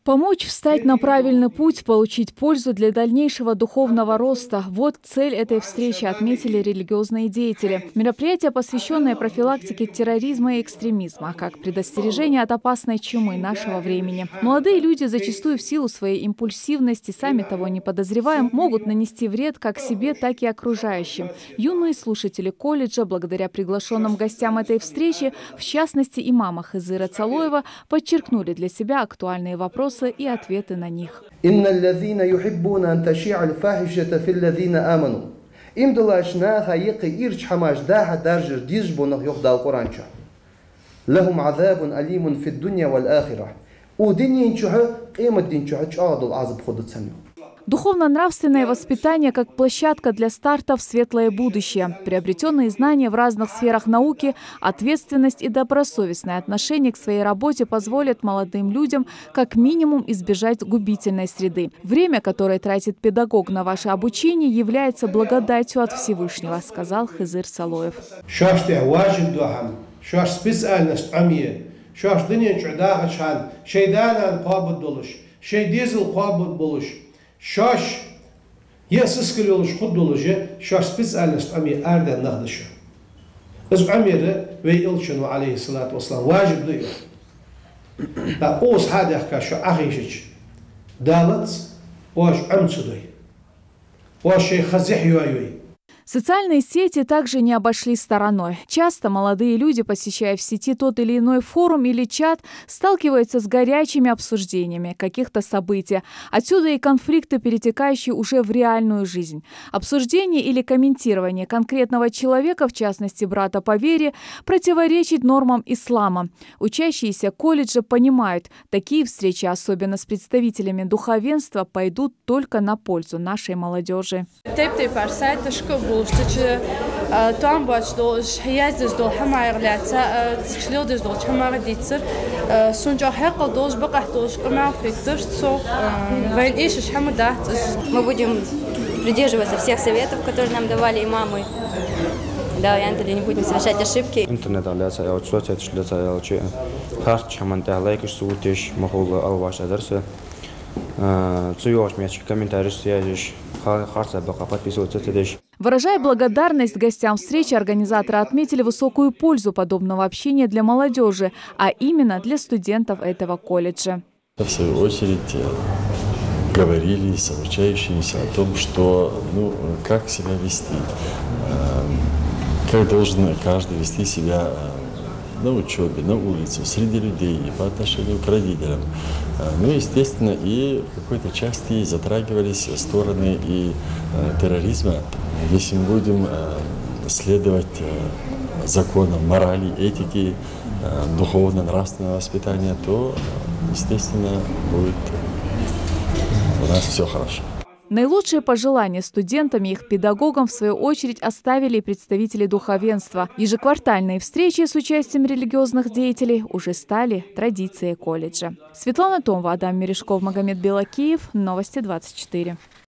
Помочь встать на правильный путь, получить пользу для дальнейшего духовного роста – вот цель этой встречи, отметили религиозные деятели. Мероприятие, посвященное профилактике терроризма и экстремизма, как предостережение от опасной чумы нашего времени. Молодые люди, зачастую в силу своей импульсивности, сами того не подозревая, могут нанести вред как себе, так и окружающим. Юные слушатели колледжа, благодаря приглашенным гостям этой встречи, в частности имама Хызыра Цалоева, подчеркнули для себя актуальные вопросы и ответы на них. Духовно-нравственное воспитание как площадка для старта в светлое будущее. Приобретенные знания в разных сферах науки, ответственность и добросовестное отношение к своей работе позволят молодым людям как минимум избежать губительной среды. Время, которое тратит педагог на ваше обучение, является благодатью от Всевышнего, сказал Хызыр Цалоев. Şaş, ya sıskılı oluş, kuddu oluşu, şaş spesialist ami erden nağdışı. Biz amiri ve ilçinu aleyhissalatu vesselam vacib diyor. Da oğuz hadiyaka şu ahişiç, dalat, oğuz amçıdıy, oğuz şey khazih yuayuy. Социальные сети также не обошли стороной. Часто молодые люди, посещая в сети тот или иной форум или чат, сталкиваются с горячими обсуждениями каких-то событий. Отсюда и конфликты, перетекающие уже в реальную жизнь. Обсуждение или комментирование конкретного человека, в частности брата по вере, противоречит нормам ислама. Учащиеся колледжа понимают, такие встречи, особенно с представителями духовенства, пойдут только на пользу нашей молодежи. Buluştuğu tam başlıyoruz. Yazdığı dol hamayırlatsa, çıkıldığı dol hamayırlatsa, sunca haklı dol, bakah dol, kıma fikir, so, ve iş hamudat. Мы будем придерживаться всех советов, которые нам давали имамы. Да, не будем совершать ошибки. Интернет аляция, я учусь, это шлется, я учу. Харч, хаманта, лайк, сутиш, махула, алваша дерсе. Цуёш, мяч, комментарий, связишь. Выражая благодарность гостям встречи, организаторы отметили высокую пользу подобного общения для молодежи, а именно для студентов этого колледжа. В свою очередь говорили с обучающимися о том, что, как себя вести, как должен каждый вести себя на учебе, на улице, среди людей, по отношению к родителям. Естественно, и в какой-то части затрагивались стороны и терроризма. Если мы будем следовать законам морали, этики, духовно-нравственного воспитания, то, естественно, будет у нас все хорошо. Наилучшие пожелания студентам и их педагогам, в свою очередь, оставили и представители духовенства. Ежеквартальные встречи с участием религиозных деятелей уже стали традицией колледжа. Светлана Томова, Адам Мережков, Магомед Белакиев. Новости 24.